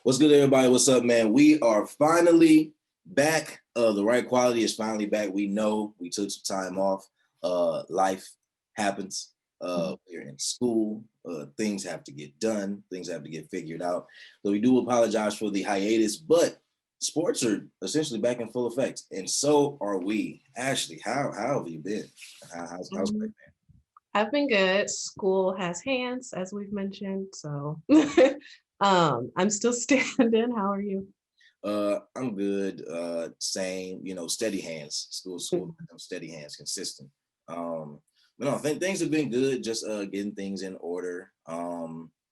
What's good, everybody? What's up, man? We are finally back. The Wright Quallity is finally back. We know we took some time off. Life happens. We're in school. Things have to get done. Things have to get figured out. So we do apologize for the hiatus, but sports are essentially back in full effect, and so are we. Ashley, how have you been? How's life Um, been? I've been good. School has hands, as we've mentioned. So I'm still standing. How are you? I'm good. Same, steady hands. School, steady hands, consistent. Um, but no, I think things have been good. Just getting things in order.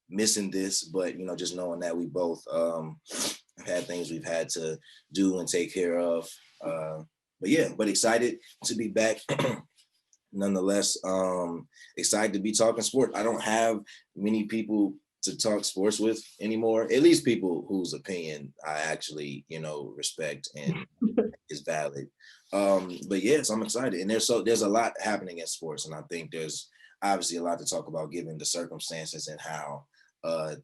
Missing this, but just knowing that we both have had things we've had to do and take care of. But yeah, but excited to be back. Nonetheless, excited to be talking sports. I don't have many people to talk sports with anymore, at least people whose opinion I actually, respect and is valid. But yes, I'm excited. And there's a lot happening in sports, and I think there's obviously a lot to talk about given the circumstances and how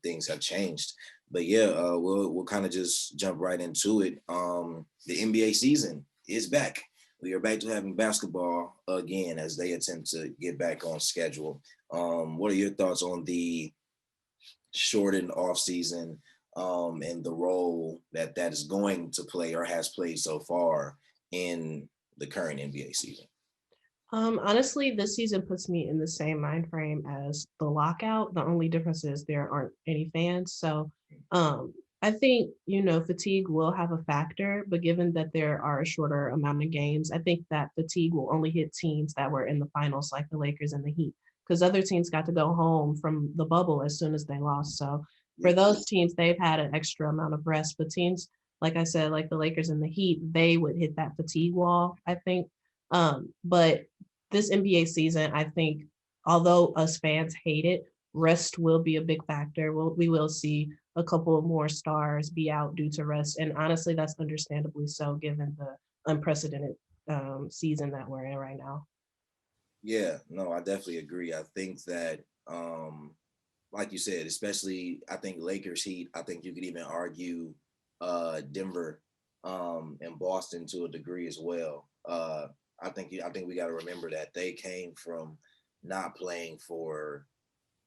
things have changed. But yeah, we'll kind of just jump right into it. The NBA season is back. We are back to having basketball again as they attempt to get back on schedule. What are your thoughts on the shortened off season and the role that is going to play or has played so far in the current NBA season? Honestly, this season puts me in the same mind frame as the lockout. The only difference is there aren't any fans. So I think, fatigue will have a factor, but given that there are a shorter amount of games, I think that fatigue will only hit teams that were in the finals, like the Lakers and the Heat, because other teams got to go home from the bubble as soon as they lost. So for Yeah. those teams, they've had an extra amount of rest. But teams, like I said, like the Lakers and the Heat, they would hit that fatigue wall, I think. But this NBA season, I think, although us fans hate it, rest will be a big factor. We will see a couple of more stars be out due to rest, and honestly, that's understandably so given the unprecedented season that we're in right now. Yeah, no, I definitely agree. I think that, like you said, especially I think Lakers Heat, I think you could even argue Denver and Boston to a degree as well. I think we got to remember that they came from not playing for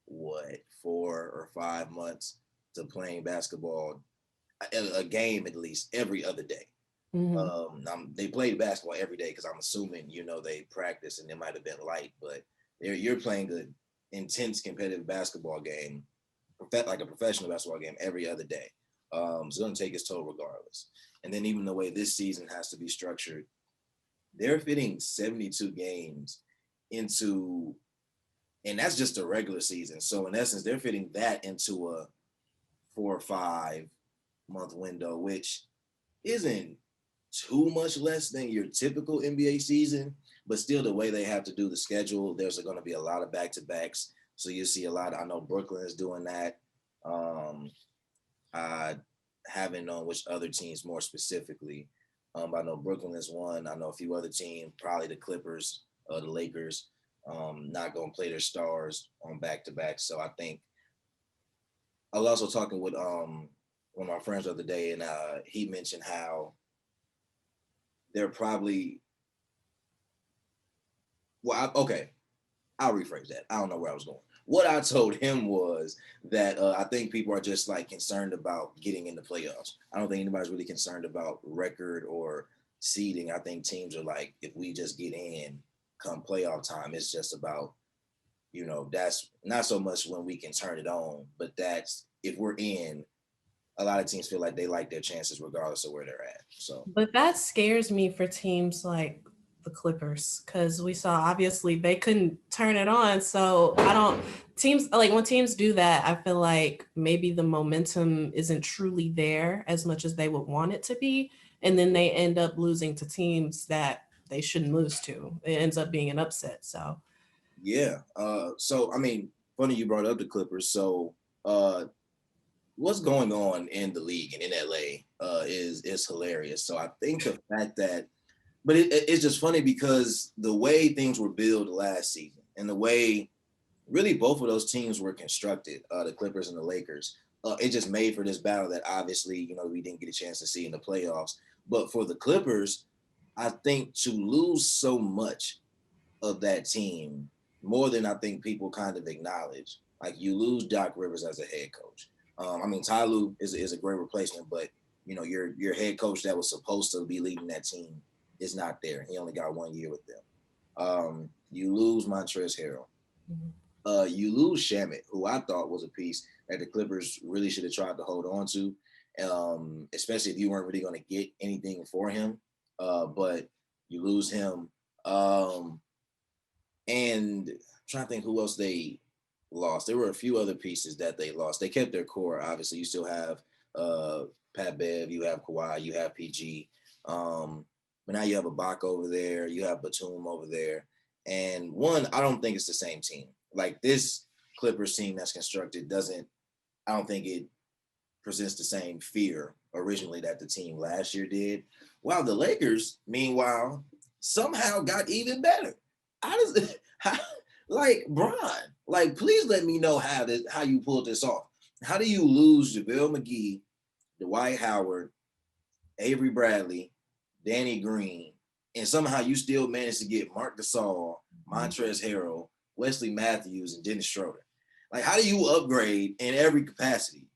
what 4 or 5 months to playing basketball a game at least every other day. Mm-hmm. They played basketball every day because I'm assuming they practice and it might have been light, but you're playing an intense competitive basketball game, like a professional basketball game every other day. It's going to take its toll regardless. And then even the way this season has to be structured, they're fitting 72 games into, and that's just a regular season. So in essence, they're fitting that into a 4 or 5 month window, which isn't too much less than your typical NBA season, but still the way they have to do the schedule, there's going to be a lot of back-to-backs. So you see a lot. I know Brooklyn is doing that. I haven't known which other teams more specifically. I know Brooklyn is one. I know a few other teams, probably the Clippers, the Lakers, not going to play their stars on back-to-back. So I think I was also talking with one of my friends the other day, and he mentioned how they're probably okay. I'll rephrase that. I don't know where I was going. What I told him was that I think people are just like concerned about getting in the playoffs. I don't think anybody's really concerned about record or seeding. I think teams are like, if we just get in come playoff time, it's just about, that's not so much when we can turn it on, but that's if we're in, a lot of teams feel like they like their chances regardless of where they're at. So But that scares me for teams like the Clippers because we saw obviously they couldn't turn it on. So I don't teams like when teams do that, I feel like maybe the momentum isn't truly there as much as they would want it to be. And then they end up losing to teams that they shouldn't lose to. It ends up being an upset. So yeah. So I mean, funny you brought up the Clippers. So uh what's going on in the league and in LA is hilarious. So I think the fact that, but it's just funny because the way things were built last season and the way really both of those teams were constructed, the Clippers and the Lakers, it just made for this battle that obviously, we didn't get a chance to see in the playoffs. But for the Clippers, I think to lose so much of that team, more than I think people kind of acknowledge, like you lose Doc Rivers as a head coach. I mean, Ty Lue is a great replacement, but your head coach that was supposed to be leading that team is not there. He only got 1 year with them. You lose Montrezl Harrell. Mhm. You lose Shamit, who I thought was a piece that the Clippers really should have tried to hold on to, especially if you weren't really going to get anything for him. But you lose him. And I'm trying to think who else they lost. There were a few other pieces that they lost. They kept their core. Obviously, you still have Pat Bev, you have Kawhi, you have PG. But now you have Ibaka over there, you have Batum over there. And one, I don't think it's the same team. Like this Clippers team that's constructed I don't think it presents the same fear originally that the team last year did. While the Lakers, meanwhile, somehow got even better. How does how, like Bron? Like, please let me know how you pulled this off. How do you lose JaVale McGee, Dwight Howard, Avery Bradley, Danny Green, and somehow you still managed to get Marc Gasol, Montrezl Harrell, Wesley Matthews, and Dennis Schroeder? Like, how do you upgrade in every capacity?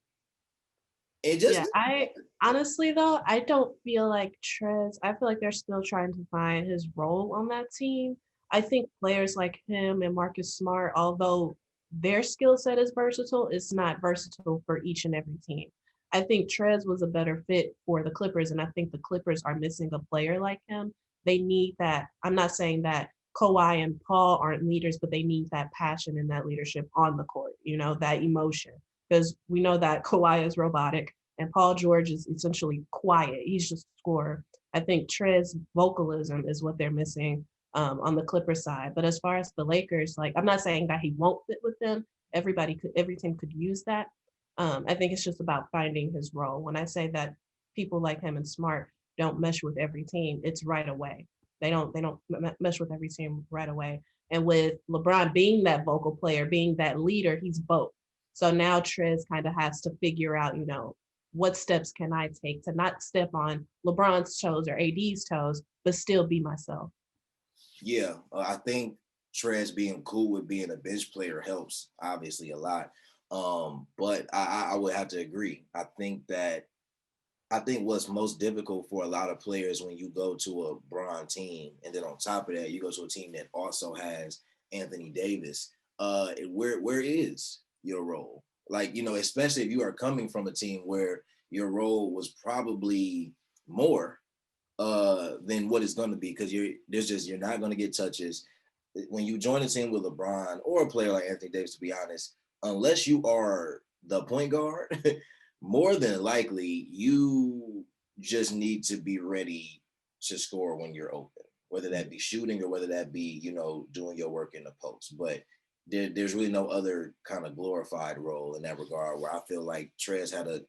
And just Yeah, I honestly though, I don't feel like Trez, I feel like they're still trying to find his role on that team. I think players like him and Marcus Smart, although their skill set is versatile, it's not versatile for each and every team. I think Trez was a better fit for the Clippers, and I think the Clippers are missing a player like him. They need that. I'm not saying that Kawhi and Paul aren't leaders, but they need that passion and that leadership on the court, that emotion. Because we know that Kawhi is robotic and Paul George is essentially quiet. He's just a scorer. I think Trez vocalism is what they're missing on the Clippers side. But as far as the Lakers, like I'm not saying that he won't fit with them. Every team could use that. I think it's just about finding his role. When I say that people like him and Smart don't mesh with every team, it's right away. They don't mesh with every team right away. And with LeBron being that vocal player, being that leader, he's both. So now Trez kind of has to figure out, what steps can I take to not step on LeBron's toes or AD's toes, but still be myself? Yeah, I think Trez being cool with being a bench player helps obviously a lot. But I would have to agree. I think what's most difficult for a lot of players when you go to a Bron team, and then on top of that, you go to a team that also has Anthony Davis. Where is your role? Like, especially if you are coming from a team where your role was probably more than what it's going to be, because you're not going to get touches when you join a team with LeBron or a player like Anthony Davis. To be honest, unless you are the point guard, more than likely you just need to be ready to score when you're open, whether that be shooting or whether that be doing your work in the post. But there's really no other kind of glorified role in that regard, where I feel like Trez had a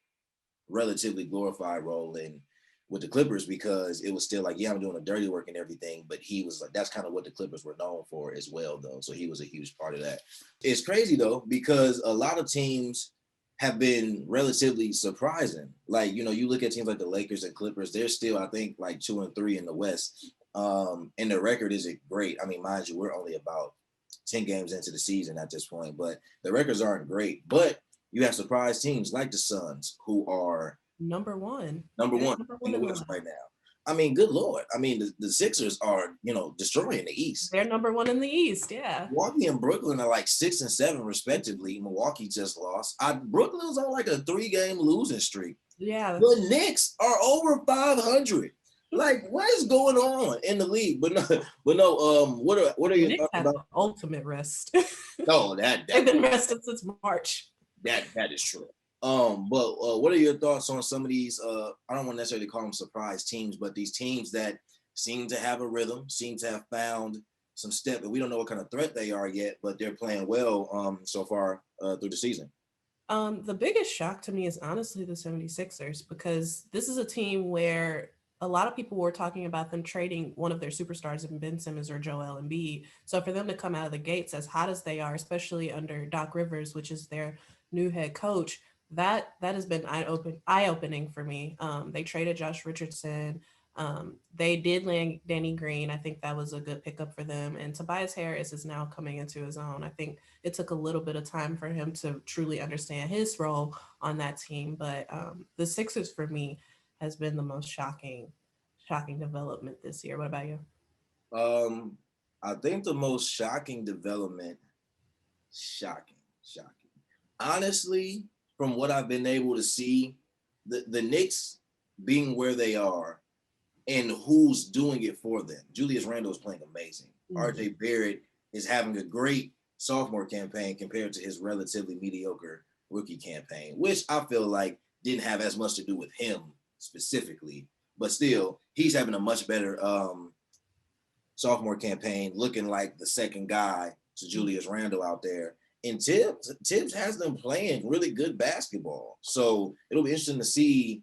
relatively glorified role in with the Clippers, because it was still like, yeah, I'm doing the dirty work and everything, but he was like, that's kind of what the Clippers were known for as well, though. So he was a huge part of that. It's crazy though, because a lot of teams have been relatively surprising. Like, you look at teams like the Lakers and Clippers, they're still, I think, like 2-3 in the West. And the record isn't great. I mean, mind you, we're only about 10 games into the season at this point, but the records aren't great. But you have surprise teams like the Suns, who are Number one. number They're one number in one the in the West West. right now. I mean, good Lord. I mean, the Sixers are, destroying the East. They're number one in the East. Yeah. Milwaukee and Brooklyn are like 6 and 7 respectively. Milwaukee just lost. Brooklyn's on like a 3-game losing streak. Yeah. The Knicks are over 500. Like, what is going on in the league? But no. What are The your Knicks thoughts have about? the ultimate rest. No, They've been rested since March. that is true. But what are your thoughts on some of these? I don't want to necessarily call them surprise teams, but these teams that seem to have a rhythm, seem to have found some step, and we don't know what kind of threat they are yet, but they're playing well so far through the season. The biggest shock to me is honestly the 76ers, because this is a team where a lot of people were talking about them trading one of their superstars in Ben Simmons or Joel Embiid. So for them to come out of the gates as hot as they are, especially under Doc Rivers, which is their new head coach, that has been eye-opening for me. They traded Josh Richardson. They did land Danny Green. I think that was a good pickup for them. And Tobias Harris is now coming into his own. I think it took a little bit of time for him to truly understand his role on that team. But the Sixers for me has been the most shocking development this year. What about you? Um, I think the most shocking development, shocking. Honestly, from what I've been able to see, the Knicks being where they are and who's doing it for them. Julius Randle is playing amazing. Mhm. RJ Barrett is having a great sophomore campaign compared to his relatively mediocre rookie campaign, which I feel like didn't have as much to do with him specifically, but still, he's having a much better sophomore campaign, looking like the second guy to Julius Randle out there. And Tibbs has them playing really good basketball. So it'll be interesting to see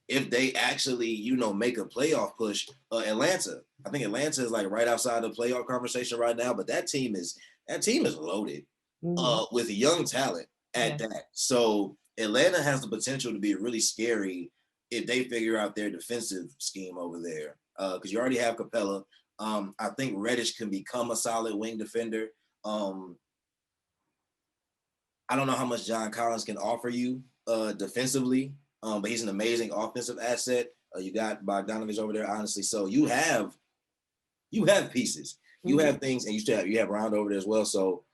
if they actually, make a playoff push. Atlanta, I think Atlanta is like right outside the playoff conversation right now, but that team is loaded Mhm. with young talent at Yes. that. So Atlanta has the potential to be really scary if they figure out their defensive scheme over there. Because you already have Capella. I think Reddish can become a solid wing defender. Um, I don't know how much John Collins can offer you defensively, but he's an amazing offensive asset. You got Bogdanovich over there, honestly. So you have pieces, you Mhm. have things, and you have Round over there as well. So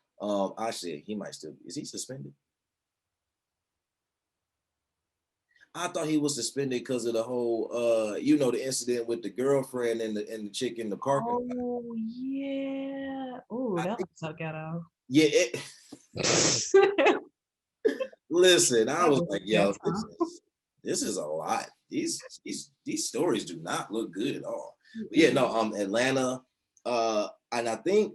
actually, he might still is he suspended? I thought he was suspended because of the whole the incident with the girlfriend and the chick in the parking lot. Oh yeah. Oh, I that think, was so ghetto. yeah. That Listen, I was was like, yo, this ghetto. is this is a lot. These stories do not look good at all. But yeah, no, Mm-mm. Atlanta, and I think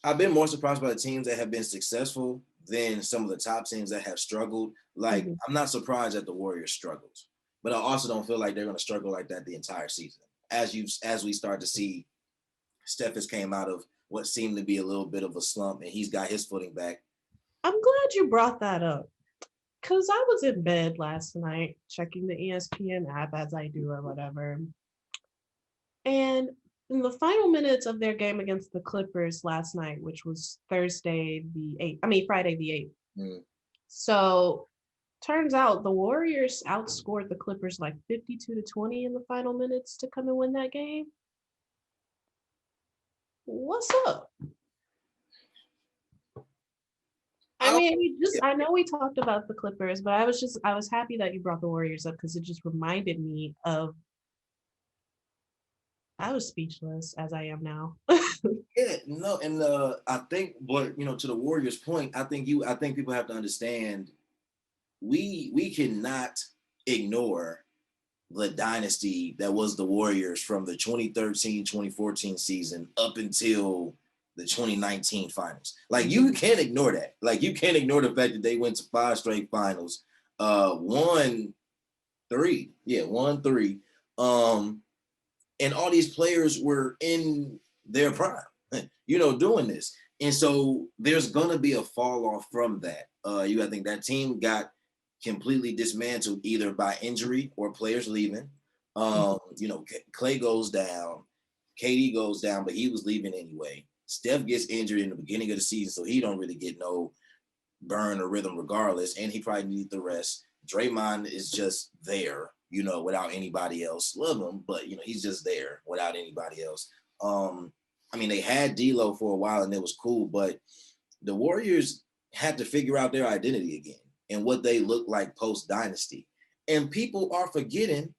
I've been more surprised by the teams that have been successful than some of the top teams that have struggled. Like, Mhm. I'm not surprised that the Warriors struggled, but I also don't feel like they're going to struggle like that the entire season. As we start to see, Steph has came out of what seemed to be a little bit of a slump, and he's got his footing back. I'm glad you brought that up because I was in bed last night checking the ESPN app as I do or whatever. And in the final minutes of their game against the Clippers last night, which was Friday the 8th. Mm. So turns out the Warriors outscored the Clippers like 52-20 in the final minutes to come and win that game. What's up? I I don't. mean, I know we talked about the Clippers, but I was happy that you brought the Warriors up because it just reminded me of I was speechless as I am now. Yeah, no, and I think, but to the Warriors' point, I think people have to understand we cannot ignore the dynasty that was the Warriors from the 2013-2014 season up until the 2019 finals. Like, you can't ignore that. Like, you can't ignore the fact that they went to 5 straight finals, won three, yeah, won three, and all these players were in their prime, doing this. And so there's gonna be a fall off from that. I think that team got completely dismantled either by injury or players leaving. Clay goes down, KD goes down, but he was leaving anyway. Steph gets injured in the beginning of the season, so he don't really get no burn or rhythm regardless, and he probably needs the rest. Draymond is just there, without anybody else. Love him, but he's just there without anybody else. I mean, they had D'Lo for a while and it was cool, but the Warriors had to figure out their identity again and what they look like post dynasty. And people are forgetting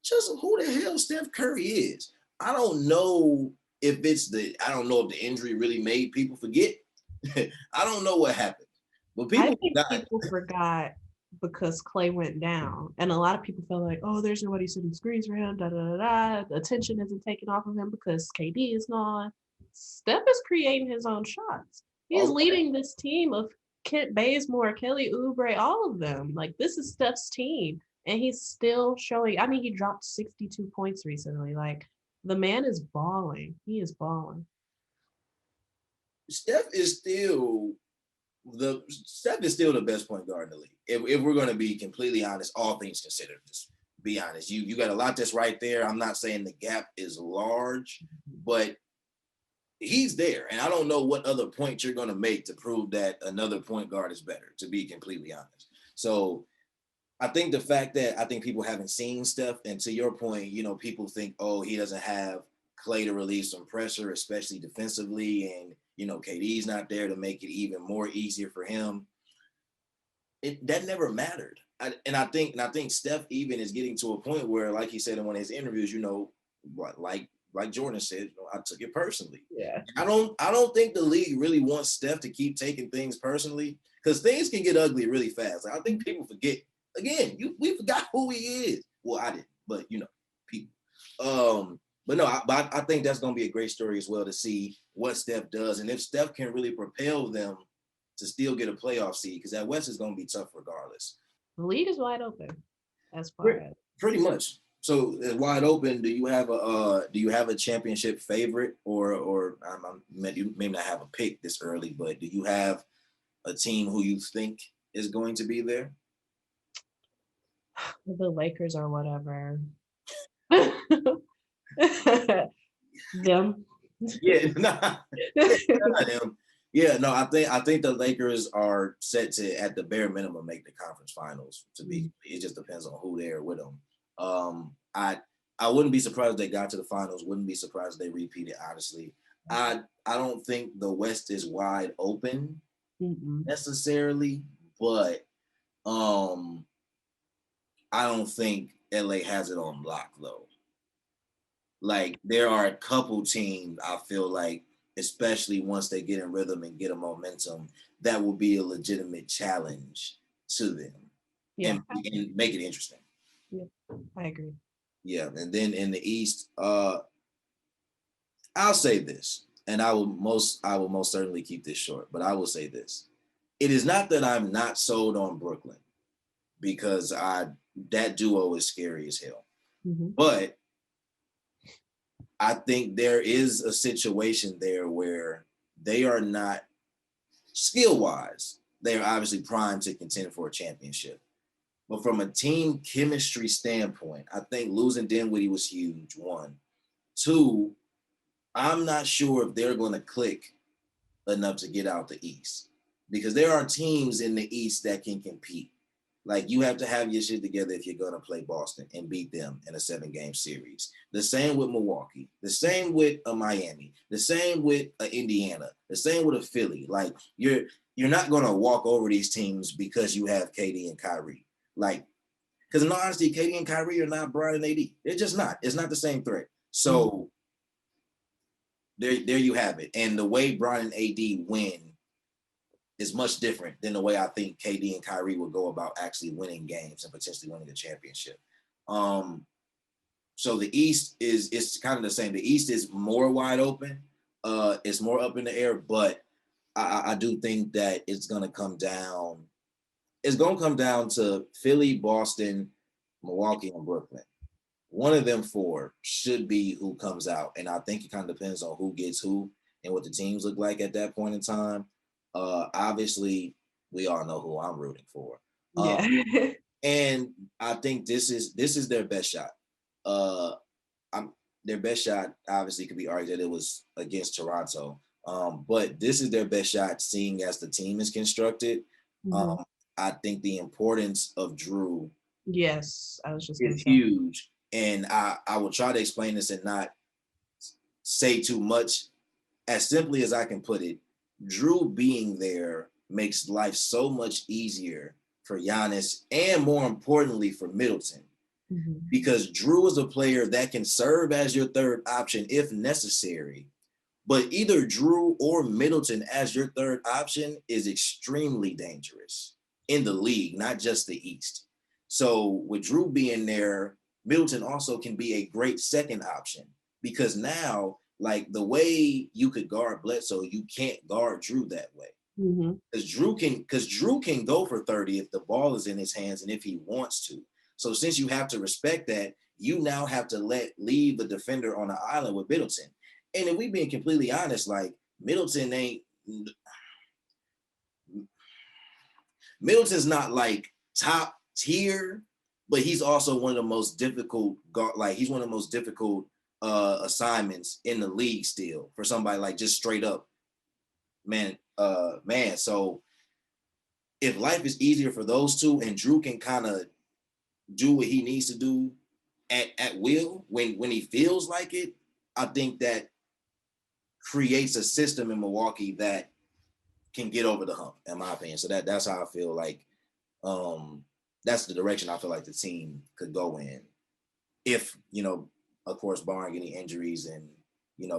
just who the hell Steph Curry is. I don't know I don't know if the injury really made people forget. I don't know what happened, but I people think got. people forgot because Clay went down, and a lot of people felt like, oh, there's nobody setting screens for him. Da da da da. The attention isn't taken off of him because KD is gone. Steph is creating his own shots. He's Oh, leading this team of Kent Bazemore, Kelly Oubre, all of them. Like this is Steph's team, and he's still showing. I mean, he dropped 62 points recently. Like the man is balling. He is balling. Steph is still the Steph is still the best point guard in the league. If we're going to be completely honest, all things considered, just be honest. You got a lot that's right there. I'm not saying the gap is large, but he's there. And I don't know what other point you're going to make to prove that another point guard is better, to be completely honest. So I think the fact that I think people haven't seen Steph, and to your point, people think, oh, he doesn't have Clay to release some pressure, especially defensively, and KD's not there to make it even more easier for him. That never mattered. I think Steph even is getting to a point where, like he said in one of his interviews, like Jordan said, I took it personally. Yeah. I don't think the league really wants Steph to keep taking things personally, because things can get ugly really fast. Like, I think people forget. Again, we forgot who he is. Well, I didn't, but people. But no, I think that's going to be a great story as well, to see what Steph does, and if Steph can really propel them to still get a playoff seed, because that West is going to be tough regardless. The league is wide open as far as Pretty much. So wide open. Do you have a championship favorite, or you may not have a pick this early, but do you have a team who you think is going to be there? the Lakers or whatever. Them. Yeah, nah, not them. Yeah, no, I think the Lakers are set to, at the bare minimum, make the conference finals. It just depends on who they're with them. I wouldn't be surprised if they got to the finals. Wouldn't be surprised if they repeated. Honestly, I don't think the West is wide open necessarily, but I don't think LA has it on lock though. Like, there are a couple teams I feel like, especially once they get in rhythm and get a momentum, that will be a legitimate challenge to them, Yeah. and make it interesting. Yeah, I agree. Yeah, and then in the East, I'll say this, and I will most certainly keep this short, but I will say this: it is not that I'm not sold on Brooklyn, because that duo is scary as hell, but I think there is a situation there where they are not, skill-wise, they are obviously primed to contend for a championship. But from a team chemistry standpoint, I think losing Dinwiddie was huge, one. Two, I'm not sure if they're going to click enough to get out the East, because there are teams in the East that can compete. Like, you have to have your shit together if you're going to play Boston and beat them in a 7-game series. The same with Milwaukee. The same with Miami. The same with Indiana. The same with a Philly. Like, you're not going to walk over these teams because you have KD and Kyrie. Like, because in all honesty, KD and Kyrie are not Brian and AD. They're just not. It's not the same threat. So there you have it. And the way Brian and AD win is much different than the way I think KD and Kyrie would go about actually winning games and potentially winning a championship. So the East is kind of the same. The East is more wide open. It's more up in the air, but I do think that it's going to come down. It's going to come down to Philly, Boston, Milwaukee, and Brooklyn. One of them four should be who comes out. And I think it kind of depends on who gets who and what the teams look like at that point in time. Obviously, we all know who I'm rooting for. Yeah. And I think this is their best shot. Their best shot obviously could be argued that it was against Toronto. But this is their best shot, seeing as the team is constructed. I think the importance of Drew, yes, I was just is huge. And I will try to explain this and not say too much. As simply as I can put it, Drew being there makes life so much easier for Giannis, and more importantly for Middleton, because Drew is a player that can serve as your third option if necessary. But either Drew or Middleton as your third option is extremely dangerous in the league, not just the East. So with Drew being there, Middleton also can be a great second option, because now, like, the way you could guard Bledsoe, you can't guard Drew that way. Because Drew can go for 30 if the ball is in his hands and if he wants to. So since you have to respect that, you now have to leave the defender on the island with Middleton. And if we being completely honest, like, Middleton ain't Middleton's not like top tier, but he's also one of the most difficult like he's one of the most difficult assignments in the league still for somebody like just straight up man. So if life is easier for those two and Drew can kind of do what he needs to do at will when he feels like it, I think that creates a system in Milwaukee that can get over the hump, in my opinion. So that's how I feel like that's the direction I feel like the team could go in if, of course, barring any injuries and,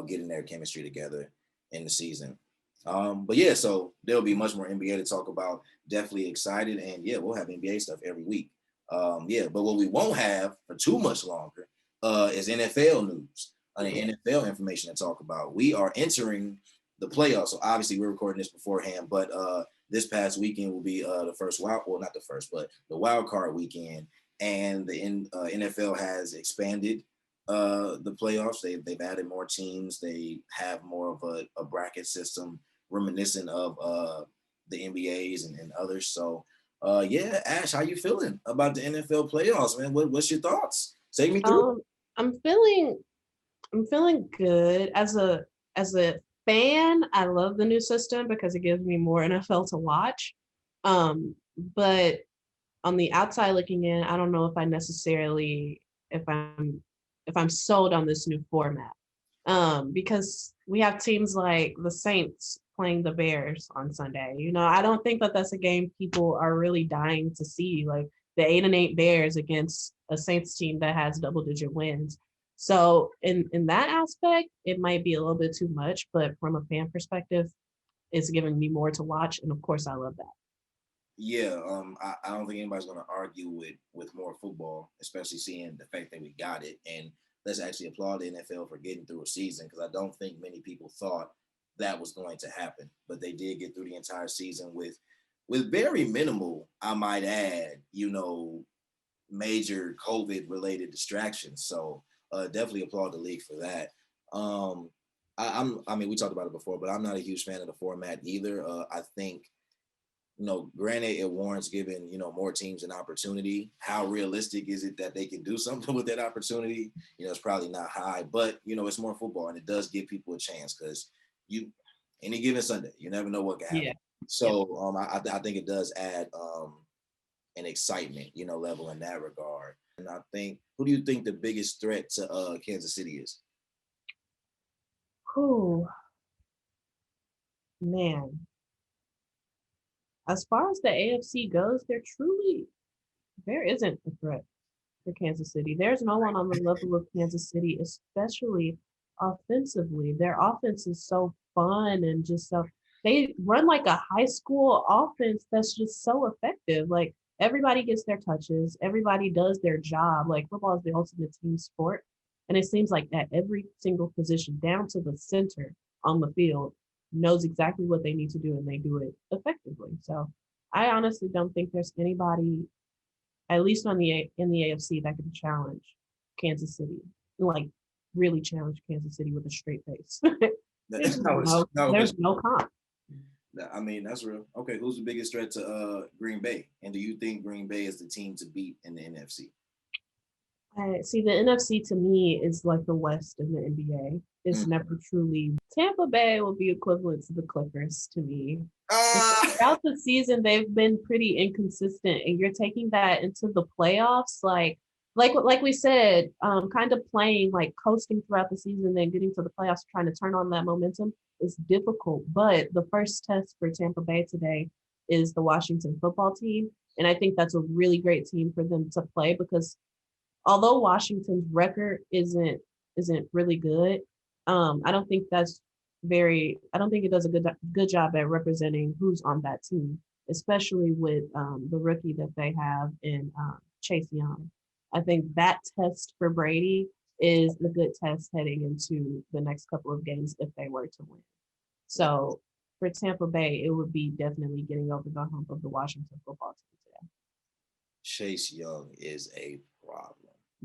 getting their chemistry together in the season. But yeah, so there'll be much more NBA to talk about. Definitely excited. And yeah, we'll have NBA stuff every week. Yeah, but what we won't have for too much longer is NFL news and NFL information to talk about. We are entering the playoffs. So obviously we're recording this beforehand, but this past weekend will be the first not the first, but the wild card weekend. And the NFL has expanded the playoffs. They've added more teams. They have more of a bracket system reminiscent of the NBAs and others. So yeah, Ash, how you feeling about the NFL playoffs, man? What's your thoughts? Take me through. I'm feeling good as a fan. I love the new system because it gives me more NFL to watch. But on the outside looking in, I don't know if I necessarily if I'm sold on this new format. Because we have teams like the Saints playing the Bears on Sunday. I don't think that that's a game people are really dying to see. Like the 8-8 Bears against a Saints team that has double-digit wins. So in that aspect, it might be a little bit too much, but from a fan perspective, it's giving me more to watch, and of course, I love that. Yeah, I don't think anybody's going to argue with more football, especially seeing the fact that we got it. And let's actually applaud the NFL for getting through a season because I don't think many people thought that was going to happen, but they did get through the entire season with very minimal, I might add, major COVID related distractions. So definitely applaud the league for that. I mean, we talked about it before, but I'm not a huge fan of the format either. I think granted, it warrants giving, more teams an opportunity. How realistic is it that they can do something with that opportunity? It's probably not high, but, it's more football and it does give people a chance because any given Sunday, you never know what can happen. Yeah. So I think it does add an excitement, level in that regard. And I think, who do you think the biggest threat to Kansas City is? Oh, man. As far as the AFC goes, there isn't a threat for Kansas City. There's no one on the level of Kansas City, especially offensively. Their offense is so fun and just so they run like a high school offense that's just so effective. Like everybody gets their touches, everybody does their job. Like football is the ultimate team sport. And it seems like at every single position, down to the center on the field, knows exactly what they need to do and they do it effectively. So I honestly don't think there's anybody at least in the AFC that can challenge Kansas City, like really challenge Kansas City with a straight face. There's no comp. I mean, that's real. Okay, who's the biggest threat to Green Bay? And do you think Green Bay is the team to beat in the NFC? See, the NFC to me is like the West in the NBA. It's never truly. Tampa Bay will be equivalent to the Clippers to me. Throughout the season, they've been pretty inconsistent, and you're taking that into the playoffs, like we said, kind of playing like coasting throughout the season, then getting to the playoffs, trying to turn on that momentum is difficult. But the first test for Tampa Bay today is the Washington football team, and I think that's a really great team for them to play because although Washington's record isn't really good, I don't think I don't think it does a good job at representing who's on that team, especially with the rookie that they have in Chase Young. I think that test for Brady is a good test heading into the next couple of games if they were to win. So for Tampa Bay, it would be definitely getting over the hump of the Washington football team today. Chase Young is a problem.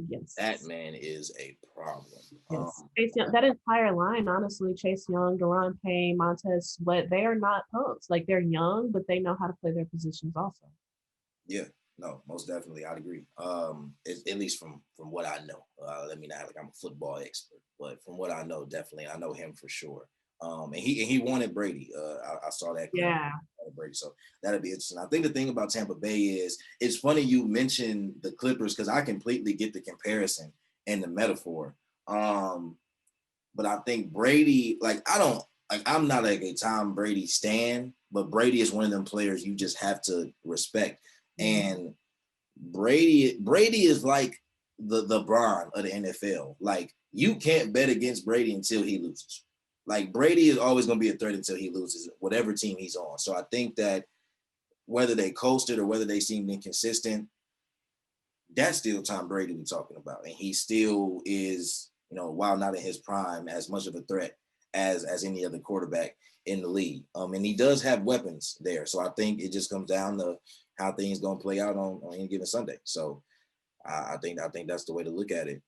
That Yes. man is a problem. Yes. Chase Young, that entire line, honestly, Chase Young, Deron Payne, Montez Sweat, they are not punks. Like they're young, but they know how to play their positions also. Yeah, no, most definitely, I'd agree. At least from what I know. Let me not like I'm a football expert, but from what I know, definitely, I know him for sure. And he wanted Brady. I saw that clip. Yeah. Brady, so that'd be interesting. I think the thing about Tampa Bay is it's funny you mentioned the Clippers because I completely get the comparison and the metaphor. Um, but I think Brady, like I don't like I'm not like a Tom Brady stan, but Brady is one of them players you just have to respect. Mhm. And Brady is like the Bron of the NFL. Like you can't bet against Brady until he loses. Like Brady is always going to be a threat until he loses, whatever team he's on. So I think that whether they coasted or whether they seemed inconsistent, that's still Tom Brady we're talking about, and he still is, while not in his prime, as much of a threat as any other quarterback in the league. And he does have weapons there, so I think it just comes down to how things gonna play out on any given Sunday. So I think that's the way to look at it.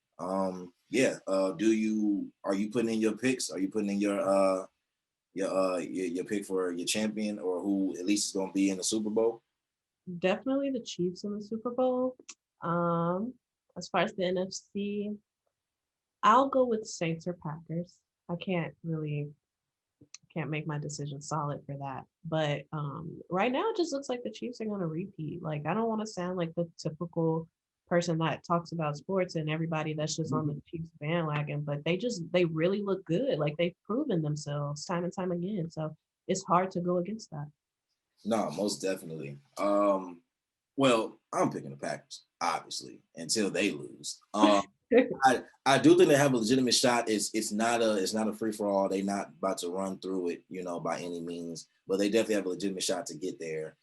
Yeah. Are you putting in your picks? Are you putting in your pick for your champion or who at least is gonna be in the Super Bowl? Definitely the Chiefs in the Super Bowl. Um, as far as the NFC, I'll go with Saints or Packers. I can't make my decision solid for that. But right now, it just looks like the Chiefs are going to repeat. Like, I don't want to sound like the typical person that talks about sports and everybody that's just on the Chiefs bandwagon, but they really look good. Like, they've proven themselves time and time again. So it's hard to go against that. No, most definitely. Well, I'm picking the Packers, obviously, until they lose. I do think they have a legitimate shot. It's not a free for all. They're not about to run through it, by any means. But they definitely have a legitimate shot to get there.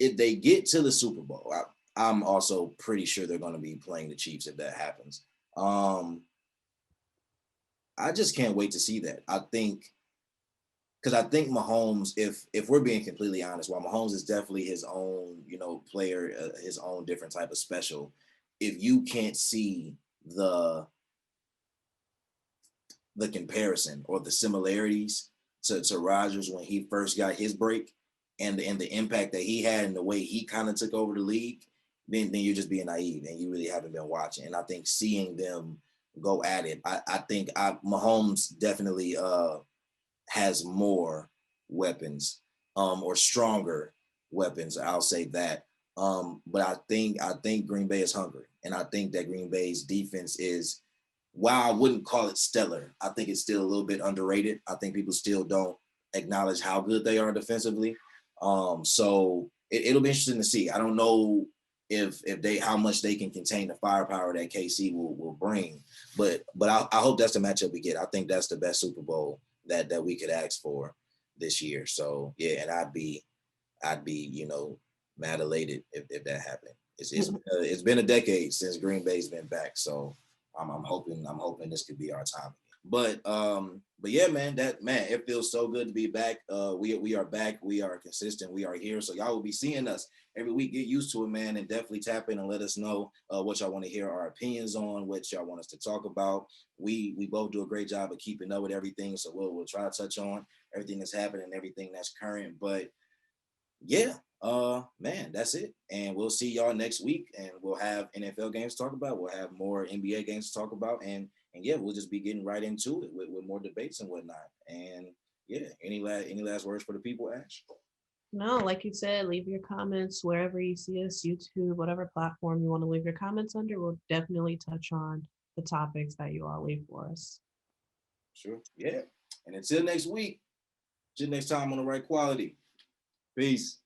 If they get to the Super Bowl, I'm also pretty sure they're going to be playing the Chiefs if that happens. Um, I just can't wait to see that. I think Mahomes, if we're being completely honest, while Mahomes is definitely his own, player, his own different type of special, if you can't see the comparison or the similarities to Rodgers when he first got his break and the impact that he had and the way he kind of took over the league, then you're just being naive and you really haven't been watching. And I think seeing them go at it, I think Mahomes definitely has more weapons, or stronger weapons. I'll say that. But I think Green Bay is hungry, and I think that Green Bay's defense is, while I wouldn't call it stellar, I think it's still a little bit underrated. I think people still don't acknowledge how good they are defensively. So it'll be interesting to see. I don't know if they how much they can contain the firepower that KC will bring, but I hope that's the matchup we get. I think that's the best Super Bowl that we could ask for this year. So yeah, and I'd be mad elated if that happened. It's been a decade since Green Bay's been back, so I'm hoping this could be our time. But yeah, man, it feels so good to be back. We are back. We are consistent. We are here. So y'all will be seeing us every week. Get used to it, man, and definitely tap in and let us know what y'all want to hear our opinions on, what y'all want us to talk about. We both do a great job of keeping up with everything, so we'll try to touch on everything that's happening, everything that's current. But yeah, man, that's it. And we'll see y'all next week, and we'll have NFL games to talk about. We'll have more NBA games to talk about, and yeah, we'll just be getting right into it with more debates and whatnot. And yeah, any last words for the people, Ash? No, like you said, leave your comments wherever you see us, YouTube, whatever platform you want to leave your comments under. We'll definitely touch on the topics that you all leave for us. Sure. Yeah. And until next week, until next time on the Right Quality. Peace.